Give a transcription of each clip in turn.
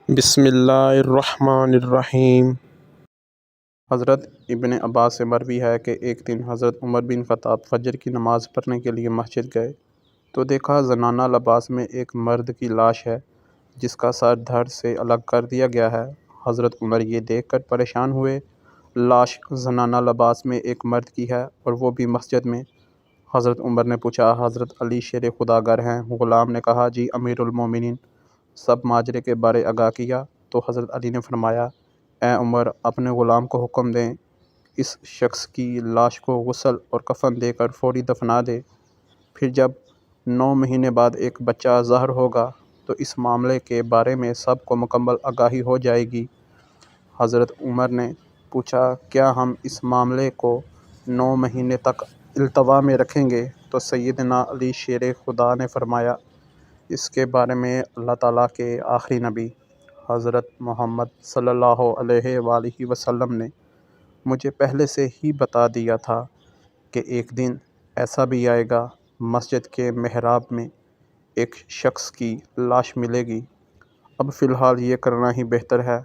بسم اللہ الرحمن الرحیم۔ حضرت ابن عباس سے مروی ہے کہ ایک دن حضرت عمر بن خطاب فجر کی نماز پڑھنے کے لیے مسجد گئے تو دیکھا زنانہ لباس میں ایک مرد کی لاش ہے جس کا سر دھڑ سے الگ کر دیا گیا ہے۔ حضرت عمر یہ دیکھ کر پریشان ہوئے۔ لاش زنانہ لباس میں ایک مرد کی ہے اور وہ بھی مسجد میں۔ حضرت عمر نے پوچھا، حضرت علی شیر خدا گر ہیں؟ غلام نے کہا، جی امیر المومنین۔ سب ماجرے کے بارے آگاہ کیا تو حضرت علی نے فرمایا، اے عمر، اپنے غلام کو حکم دیں اس شخص کی لاش کو غسل اور کفن دے کر فوری دفنا دے۔ پھر جب 9 مہینے بعد ایک بچہ ظاہر ہوگا تو اس معاملے کے بارے میں سب کو مکمل آگاہی ہو جائے گی۔ حضرت عمر نے پوچھا، کیا ہم اس معاملے کو 9 مہینے تک التوا میں رکھیں گے؟ تو سیدنا علی شیر خدا نے فرمایا، اس کے بارے میں اللہ تعالیٰ کے آخری نبی حضرت محمد صلی اللہ علیہ وآلہ وسلم نے مجھے پہلے سے ہی بتا دیا تھا کہ ایک دن ایسا بھی آئے گا، مسجد کے محراب میں ایک شخص کی لاش ملے گی۔ اب فی الحال یہ کرنا ہی بہتر ہے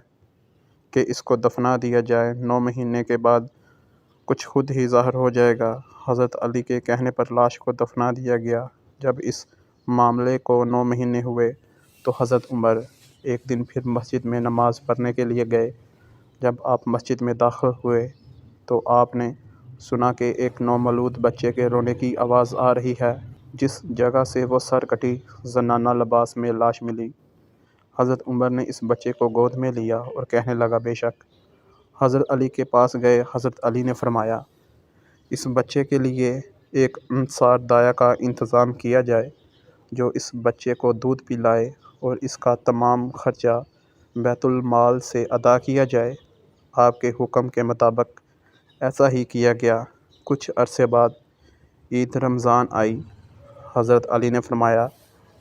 کہ اس کو دفنا دیا جائے۔ 9 مہینے کے بعد کچھ خود ہی ظاہر ہو جائے گا۔ حضرت علی کے کہنے پر لاش کو دفنا دیا گیا۔ جب اس معاملے کو 9 مہینے ہوئے تو حضرت عمر ایک دن پھر مسجد میں نماز پڑھنے کے لیے گئے۔ جب آپ مسجد میں داخل ہوئے تو آپ نے سنا کہ ایک نومولود بچے کے رونے کی آواز آ رہی ہے۔ جس جگہ سے وہ سر کٹی زنانہ لباس میں لاش ملی، حضرت عمر نے اس بچے کو گود میں لیا اور کہنے لگا، بے شک۔ حضرت علی کے پاس گئے۔ حضرت علی نے فرمایا، اس بچے کے لیے ایک انصار دایا کا انتظام کیا جائے جو اس بچے کو دودھ پلائے اور اس کا تمام خرچہ بیت المال سے ادا کیا جائے۔ آپ کے حکم کے مطابق ایسا ہی کیا گیا۔ کچھ عرصے بعد عید رمضان آئی۔ حضرت علی نے فرمایا،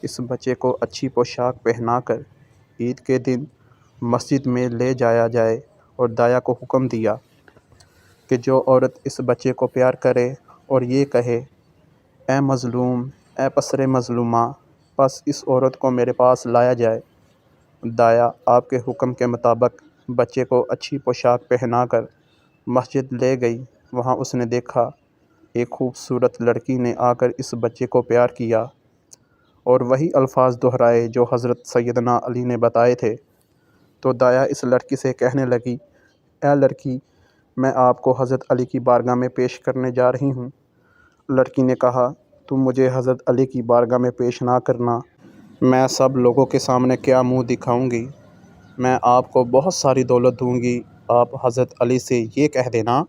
اس بچے کو اچھی پوشاک پہنا کر عید کے دن مسجد میں لے جایا جائے اور دایا کو حکم دیا کہ جو عورت اس بچے کو پیار کرے اور یہ کہے، اے مظلوم، اے پسر مظلومہ، بس اس عورت کو میرے پاس لایا جائے۔ دایا آپ کے حکم کے مطابق بچے کو اچھی پوشاک پہنا کر مسجد لے گئی۔ وہاں اس نے دیکھا ایک خوبصورت لڑکی نے آ کر اس بچے کو پیار کیا اور وہی الفاظ دہرائے جو حضرت سیدنا علی نے بتائے تھے۔ تو دایا اس لڑکی سے کہنے لگی، اے لڑکی، میں آپ کو حضرت علی کی بارگاہ میں پیش کرنے جا رہی ہوں۔ لڑکی نے کہا، تم مجھے حضرت علی کی بارگاہ میں پیش نہ کرنا، میں سب لوگوں کے سامنے کیا منہ دکھاؤں گی؟ میں آپ کو بہت ساری دولت دوں گی۔ آپ حضرت علی سے یہ کہہ دینا،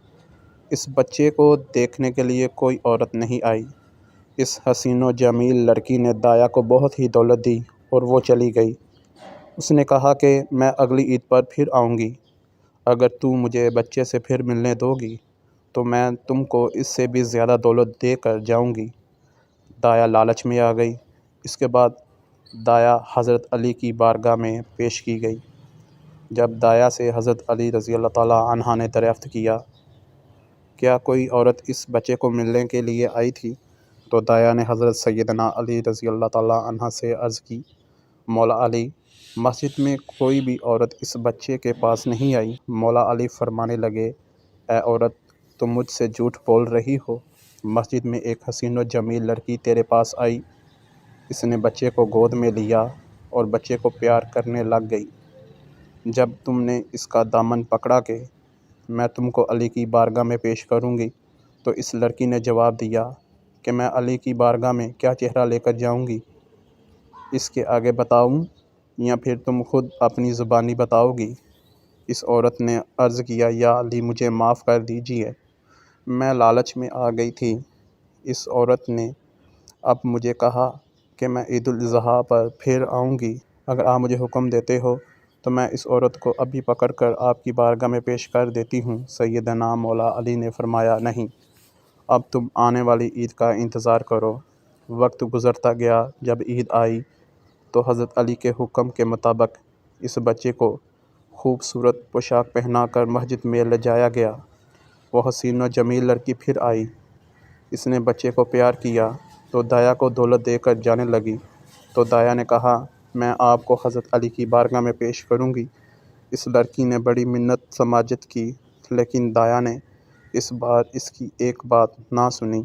اس بچے کو دیکھنے کے لیے کوئی عورت نہیں آئی۔ اس حسین و جمیل لڑکی نے دایا کو بہت ہی دولت دی اور وہ چلی گئی۔ اس نے کہا کہ میں اگلی عید پر پھر آؤں گی، اگر تو مجھے بچے سے پھر ملنے دو گی تو میں تم کو اس سے بھی زیادہ دولت دے کر جاؤں گی۔ دایا لالچ میں آ گئی۔ اس کے بعد دایا حضرت علی کی بارگاہ میں پیش کی گئی۔ جب دایا سے حضرت علی رضی اللہ تعالیٰ عنہ نے دریافت کیا، کیا کوئی عورت اس بچے کو ملنے کے لیے آئی تھی؟ تو دایا نے حضرت سیدنا علی رضی اللہ تعالیٰ عنہ سے عرض کی، مولا علی، مسجد میں کوئی بھی عورت اس بچے کے پاس نہیں آئی۔ مولا علی فرمانے لگے، اے عورت، تم مجھ سے جھوٹ بول رہی ہو۔ مسجد میں ایک حسین و جمیل لڑکی تیرے پاس آئی، اس نے بچے کو گود میں لیا اور بچے کو پیار کرنے لگ گئی۔ جب تم نے اس کا دامن پکڑا کہ میں تم کو علی کی بارگاہ میں پیش کروں گی، تو اس لڑکی نے جواب دیا کہ میں علی کی بارگاہ میں کیا چہرہ لے کر جاؤں گی؟ اس کے آگے بتاؤں یا پھر تم خود اپنی زبانی بتاؤ گی؟ اس عورت نے عرض کیا، یا علی، مجھے معاف کر دیجیے، میں لالچ میں آ گئی تھی۔ اس عورت نے اب مجھے کہا کہ میں عید الاضحیٰ پر پھر آؤں گی، اگر آپ مجھے حکم دیتے ہو تو میں اس عورت کو ابھی پکڑ کر آپ کی بارگاہ میں پیش کر دیتی ہوں۔ سیدنا مولا علی نے فرمایا، نہیں، اب تم آنے والی عید کا انتظار کرو۔ وقت گزرتا گیا۔ جب عید آئی تو حضرت علی کے حکم کے مطابق اس بچے کو خوبصورت پوشاک پہنا کر مسجد میں لے جایا گیا۔ وہ حسین و جمیل لڑکی پھر آئی، اس نے بچے کو پیار کیا تو دایا کو دولت دے کر جانے لگی۔ تو دایا نے کہا، میں آپ کو حضرت علی کی بارگاہ میں پیش کروں گی۔ اس لڑکی نے بڑی منت سماجت کی، لیکن دایا نے اس بار اس کی ایک بات نہ سنی۔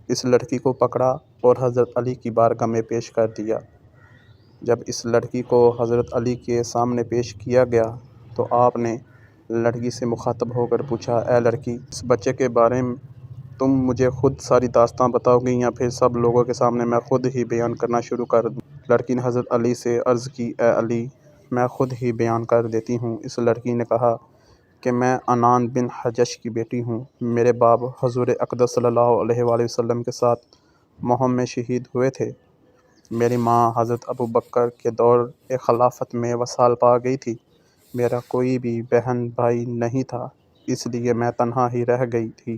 اس لڑکی کو پکڑا اور حضرت علی کی بارگاہ میں پیش کر دیا۔ جب اس لڑکی کو حضرت علی کے سامنے پیش کیا گیا تو آپ نے لڑکی سے مخاطب ہو کر پوچھا، اے لڑکی، اس بچے کے بارے میں تم مجھے خود ساری داستان بتاؤ گی یا پھر سب لوگوں کے سامنے میں خود ہی بیان کرنا شروع کر دوں؟ لڑکی نے حضرت علی سے عرض کی، اے علی، میں خود ہی بیان کر دیتی ہوں۔ اس لڑکی نے کہا کہ میں عنان بن حجش کی بیٹی ہوں۔ میرے باپ حضور اقدس صلی اللہ علیہ وآلہ وسلم کے ساتھ مہم میں شہید ہوئے تھے۔ میری ماں حضرت ابوبکر کے دور خلافت میں وصال پا گئی تھی۔ میرا کوئی بھی بہن بھائی نہیں تھا، اس لیے میں تنہا ہی رہ گئی تھی۔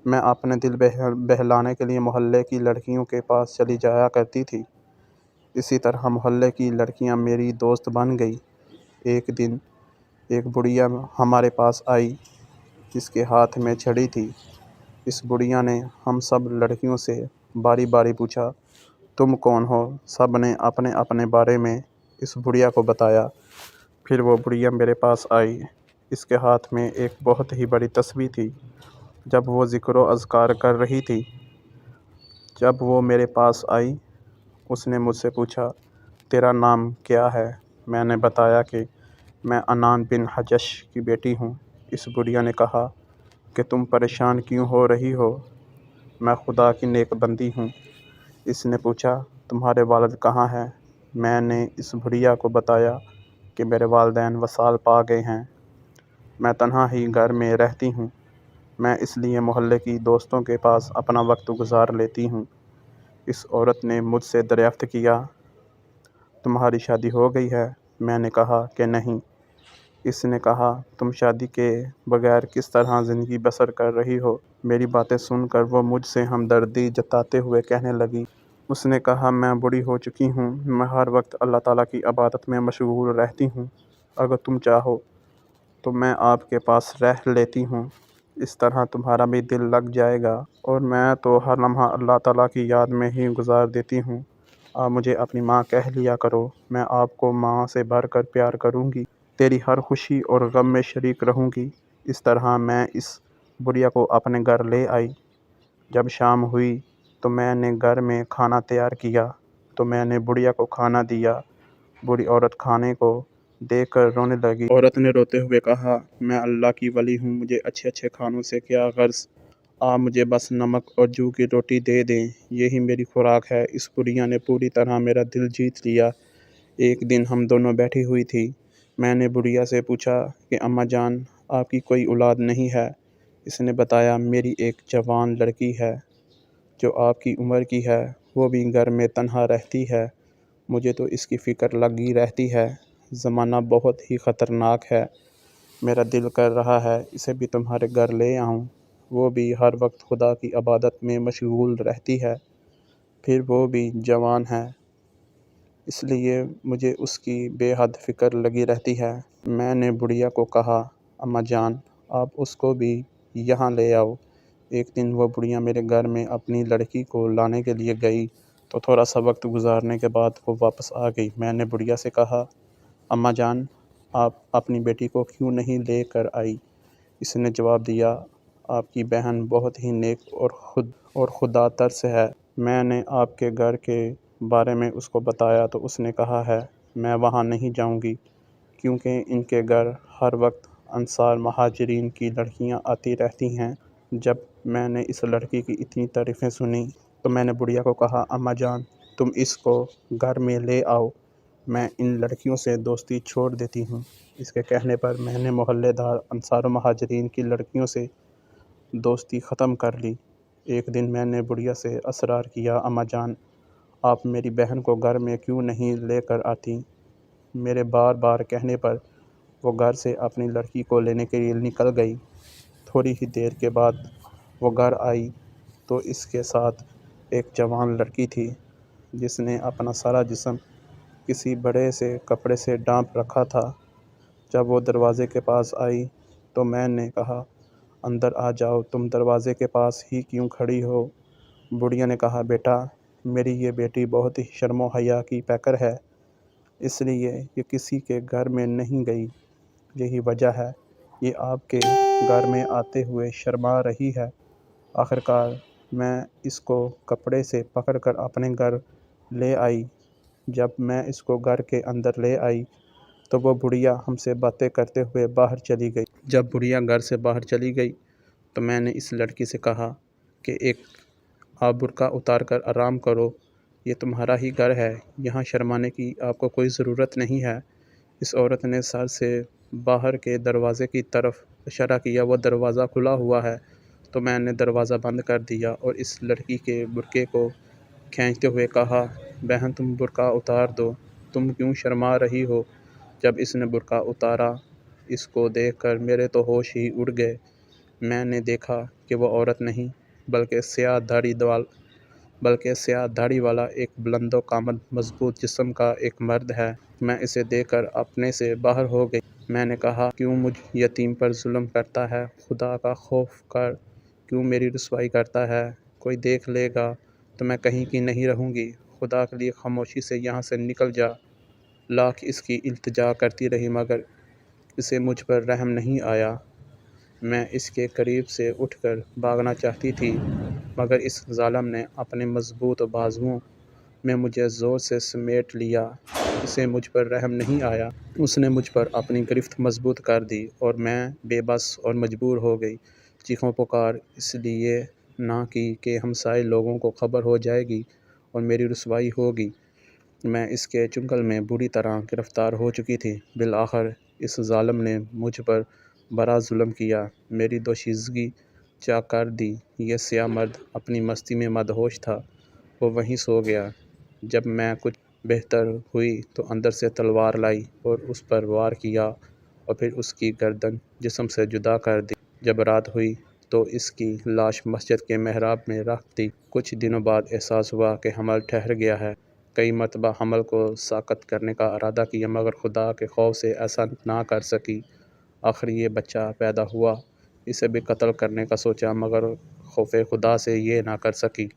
میں اپنے دل بہلانے کے لیے محلے کی لڑکیوں کے پاس چلی جایا کرتی تھی۔ اسی طرح محلے کی لڑکیاں میری دوست بن گئی۔ ایک دن ایک بڑھیا ہمارے پاس آئی جس کے ہاتھ میں چھڑی تھی۔ اس بڑھیا نے ہم سب لڑکیوں سے باری باری پوچھا، تم کون ہو؟ سب نے اپنے اپنے بارے میں اس بڑھیا کو بتایا۔ پھر وہ بڑھیا میرے پاس آئی۔ اس کے ہاتھ میں ایک بہت ہی بڑی تسبیح تھی۔ جب وہ ذکر و اذکار کر رہی تھی، جب وہ میرے پاس آئی، اس نے مجھ سے پوچھا، تیرا نام کیا ہے؟ میں نے بتایا کہ میں عنان بن حجش کی بیٹی ہوں۔ اس بڑھیا نے کہا کہ تم پریشان کیوں ہو رہی ہو؟ میں خدا کی نیک بندی ہوں۔ اس نے پوچھا، تمہارے والد کہاں ہیں؟ میں نے اس بڑھیا کو بتایا کہ میرے والدین وصال پا گئے ہیں۔ میں تنہا ہی گھر میں رہتی ہوں۔ میں اس لیے محلے کی دوستوں کے پاس اپنا وقت گزار لیتی ہوں۔ اس عورت نے مجھ سے دریافت کیا، تمہاری شادی ہو گئی ہے؟ میں نے کہا کہ نہیں۔ اس نے کہا، تم شادی کے بغیر کس طرح زندگی بسر کر رہی ہو؟ میری باتیں سن کر وہ مجھ سے ہمدردی جتاتے ہوئے کہنے لگی۔ اس نے کہا، میں بوڑھی ہو چکی ہوں، میں ہر وقت اللہ تعالیٰ کی عبادت میں مشغول رہتی ہوں۔ اگر تم چاہو تو میں آپ کے پاس رہ لیتی ہوں، اس طرح تمہارا بھی دل لگ جائے گا، اور میں تو ہر لمحہ اللہ تعالیٰ کی یاد میں ہی گزار دیتی ہوں۔ آپ مجھے اپنی ماں کہہ لیا کرو، میں آپ کو ماں سے بڑھ کر پیار کروں گی، تیری ہر خوشی اور غم میں شریک رہوں گی۔ اس طرح میں اس بڑھیا کو اپنے گھر لے آئی۔ جب شام ہوئی تو میں نے گھر میں کھانا تیار کیا تو میں نے بڑھیا کو کھانا دیا۔ بوڑھی عورت کھانے کو دیکھ کر رونے لگی۔ عورت نے روتے ہوئے کہا، میں اللہ کی ولی ہوں، مجھے اچھے اچھے کھانوں سے کیا غرض؟ آپ مجھے بس نمک اور جو کی روٹی دے دیں، یہی میری خوراک ہے۔ اس بڑھیا نے پوری طرح میرا دل جیت لیا۔ ایک دن ہم دونوں بیٹھی ہوئی تھی۔ میں نے بڑھیا سے پوچھا کہ اماں جان، آپ کی کوئی اولاد نہیں ہے؟ اس نے بتایا، میری ایک جوان لڑکی ہے جو آپ کی عمر کی ہے، وہ بھی گھر میں تنہا رہتی ہے۔ مجھے تو اس کی فکر لگی رہتی ہے۔ زمانہ بہت ہی خطرناک ہے، میرا دل کر رہا ہے اسے بھی تمہارے گھر لے آؤں۔ وہ بھی ہر وقت خدا کی عبادت میں مشغول رہتی ہے، پھر وہ بھی جوان ہے، اس لیے مجھے اس کی بے حد فکر لگی رہتی ہے۔ میں نے بڑھیا کو کہا، اماں جان، آپ اس کو بھی یہاں لے آؤ۔ ایک دن وہ بڑھیا میرے گھر میں اپنی لڑکی کو لانے کے لیے گئی تو تھوڑا سا وقت گزارنے کے بعد وہ واپس آ گئی۔ میں نے بڑھیا سے کہا، اماں جان، آپ اپنی بیٹی کو کیوں نہیں لے کر آئی؟ اس نے جواب دیا، آپ کی بہن بہت ہی نیک اور خدا ترس ہے۔ میں نے آپ کے گھر کے بارے میں اس کو بتایا تو اس نے کہا ہے، میں وہاں نہیں جاؤں گی، کیونکہ ان کے گھر ہر وقت انصار مہاجرین کی لڑکیاں آتی رہتی ہیں۔ جب میں نے اس لڑکی کی اتنی تعریفیں سنی تو میں نے بڑھیا کو کہا، اماں جان، تم اس کو گھر میں لے آؤ، میں ان لڑکیوں سے دوستی چھوڑ دیتی ہوں۔ اس کے کہنے پر میں نے محلے دار انصار و مہاجرین کی لڑکیوں سے دوستی ختم کر لی۔ ایک دن میں نے بڑھیا سے اصرار کیا، اماں جان، آپ میری بہن کو گھر میں کیوں نہیں لے کر آتی؟ میرے بار بار کہنے پر وہ گھر سے اپنی لڑکی کو لینے کے لیے نکل گئی۔ تھوڑی ہی دیر کے بعد وہ گھر آئی تو اس کے ساتھ ایک جوان لڑکی تھی جس نے اپنا سارا جسم کسی بڑے سے کپڑے سے ڈھانپ رکھا تھا۔ جب وہ دروازے کے پاس آئی تو میں نے کہا، اندر آ جاؤ، تم دروازے کے پاس ہی کیوں کھڑی ہو؟ بڑھیا نے کہا، بیٹا، میری یہ بیٹی بہت ہی شرم و حیا کی پیکر ہے، اس لیے یہ کسی کے گھر میں نہیں گئی، یہی وجہ ہے یہ آپ کے گھر میں آتے ہوئے شرما رہی ہے۔ آخرکار میں اس کو کپڑے سے پکڑ کر اپنے گھر لے آئی۔ جب میں اس کو گھر کے اندر لے آئی تو وہ بڑھیا ہم سے باتیں کرتے ہوئے باہر چلی گئی۔ جب بڑھیا گھر سے باہر چلی گئی تو میں نے اس لڑکی سے کہا کہ آپ برقع اتار کر آرام کرو، یہ تمہارا ہی گھر ہے، یہاں شرمانے کی آپ کو کوئی ضرورت نہیں ہے۔ اس عورت نے سر سے باہر کے دروازے کی طرف اشارہ کیا، وہ دروازہ کھلا ہوا ہے، تو میں نے دروازہ بند کر دیا اور اس لڑکی کے برقعے کو کھینچتے ہوئے کہا، بہن تم برقع اتار دو، تم کیوں شرما رہی ہو؟ جب اس نے برقع اتارا، اس کو دیکھ کر میرے تو ہوش ہی اڑ گئے۔ میں نے دیکھا کہ وہ عورت نہیں بلکہ سیاہ داڑھی والا ایک بلند و قامت مضبوط جسم کا ایک مرد ہے۔ میں اسے دیکھ کر اپنے سے باہر ہو گئی۔ میں نے کہا، کیوں مجھ یتیم پر ظلم کرتا ہے؟ خدا کا خوف کر کیوں میری رسوائی کرتا ہے؟ کوئی دیکھ لے گا تو میں کہیں کی نہیں رہوں گی، خدا کے لیے خاموشی سے یہاں سے نکل جا۔ لاکھ اس کی التجا کرتی رہی مگر اسے مجھ پر رحم نہیں آیا۔ میں اس کے قریب سے اٹھ کر بھاگنا چاہتی تھی مگر اس ظالم نے اپنے مضبوط بازوؤں میں مجھے زور سے سمیٹ لیا۔ اسے مجھ پر رحم نہیں آیا۔ اس نے مجھ پر اپنی گرفت مضبوط کر دی اور میں بے بس اور مجبور ہو گئی۔ چیخوں پکار اس لیے نہ کی کہ ہمسائے لوگوں کو خبر ہو جائے گی اور میری رسوائی ہوگی۔ میں اس کے چنگل میں بری طرح گرفتار ہو چکی تھی۔ بالآخر اس ظالم نے مجھ پر بڑا ظلم کیا، میری دوشیزگی چاک کر دی۔ یہ سیاہ مرد اپنی مستی میں مدہوش تھا، وہ وہیں سو گیا۔ جب میں کچھ بہتر ہوئی تو اندر سے تلوار لائی اور اس پر وار کیا اور پھر اس کی گردن جسم سے جدا کر دی۔ جب رات ہوئی تو اس کی لاش مسجد کے محراب میں رکھ دی۔ کچھ دنوں بعد احساس ہوا کہ حمل ٹھہر گیا ہے۔ کئی مرتبہ حمل کو ساقط کرنے کا ارادہ کیا مگر خدا کے خوف سے ایسا نہ کر سکی۔ آخر یہ بچہ پیدا ہوا، اسے بھی قتل کرنے کا سوچا مگر خوف خدا سے یہ نہ کر سکی۔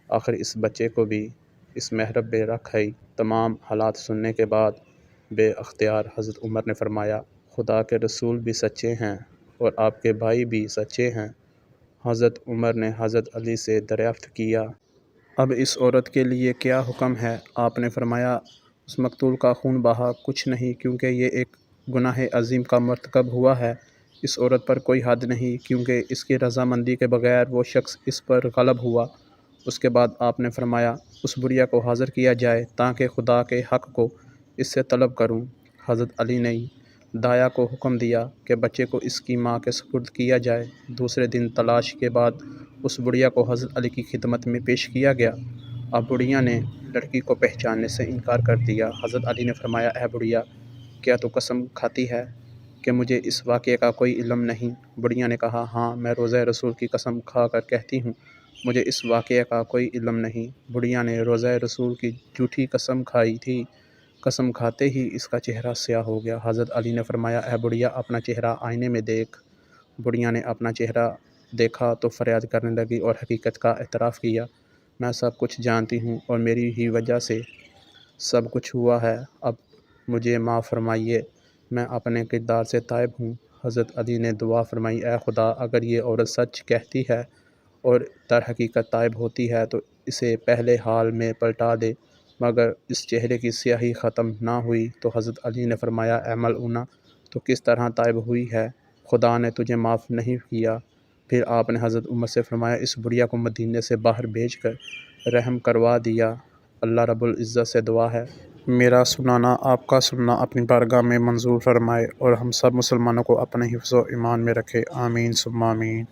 آخر اس بچے کو بھی اس محراب میں رکھ آئی۔ تمام حالات سننے کے بعد بے اختیار حضرت عمر نے فرمایا، خدا کے رسول بھی سچے ہیں اور آپ کے بھائی بھی سچے ہیں۔ حضرت عمر نے حضرت علی سے دریافت کیا، اب اس عورت کے لیے کیا حکم ہے؟ آپ نے فرمایا، اس مقتول کا خون بہا کچھ نہیں کیونکہ یہ ایک گناہ عظیم کا مرتکب ہوا ہے۔ اس عورت پر کوئی حد نہیں کیونکہ اس کی رضامندی کے بغیر وہ شخص اس پر غالب ہوا۔ اس کے بعد آپ نے فرمایا، اس بڑھیا کو حاضر کیا جائے تاکہ خدا کے حق کو اس سے طلب کروں۔ حضرت علی نے داعیہ کو حکم دیا کہ بچے کو اس کی ماں کے سپرد کیا جائے۔ دوسرے دن تلاش کے بعد اس بڑھیا کو حضرت علی کی خدمت میں پیش کیا گیا۔ اب بڑھیا نے لڑکی کو پہچاننے سے انکار کر دیا۔ حضرت علی نے فرمایا، اے بڑھیا، کیا تو قسم کھاتی ہے کہ مجھے اس واقعے کا کوئی علم نہیں؟ بڑھیا نے کہا، ہاں، میں روزہ رسول کی قسم کھا کر کہتی ہوں، مجھے اس واقعے کا کوئی علم نہیں۔ بڑھیا نے روزہ رسول کی جھوٹی قسم کھائی تھی۔ قسم کھاتے ہی اس کا چہرہ سیاہ ہو گیا۔ حضرت علی نے فرمایا، اے بڑھیا، اپنا چہرہ آئینے میں دیکھ۔ بڑھیا نے اپنا چہرہ دیکھا تو فریاد کرنے لگی اور حقیقت کا اعتراف کیا، میں سب کچھ جانتی ہوں اور میری ہی وجہ سے سب کچھ ہوا ہے، اب مجھے معاف فرمائیے، میں اپنے کردار سے تائب ہوں۔ حضرت علی نے دعا فرمائی، اے خدا، اگر یہ عورت سچ کہتی ہے اور در حقیقت تائب ہوتی ہے تو اسے پہلے حال میں پلٹا دے۔ مگر اس چہرے کی سیاہی ختم نہ ہوئی تو حضرت علی نے فرمایا، اے ملعونہ، تو کس طرح تائب ہوئی ہے؟ خدا نے تجھے معاف نہیں کیا۔ پھر آپ نے حضرت عمر سے فرمایا، اس بڑھیا کو مدینے سے باہر بھیج کر رحم کروا دیا۔ اللہ رب العزت سے دعا ہے، میرا سنانا آپ کا سننا اپنی بارگاہ میں منظور فرمائے اور ہم سب مسلمانوں کو اپنے حفظ و ایمان میں رکھے، آمین ثم آمین۔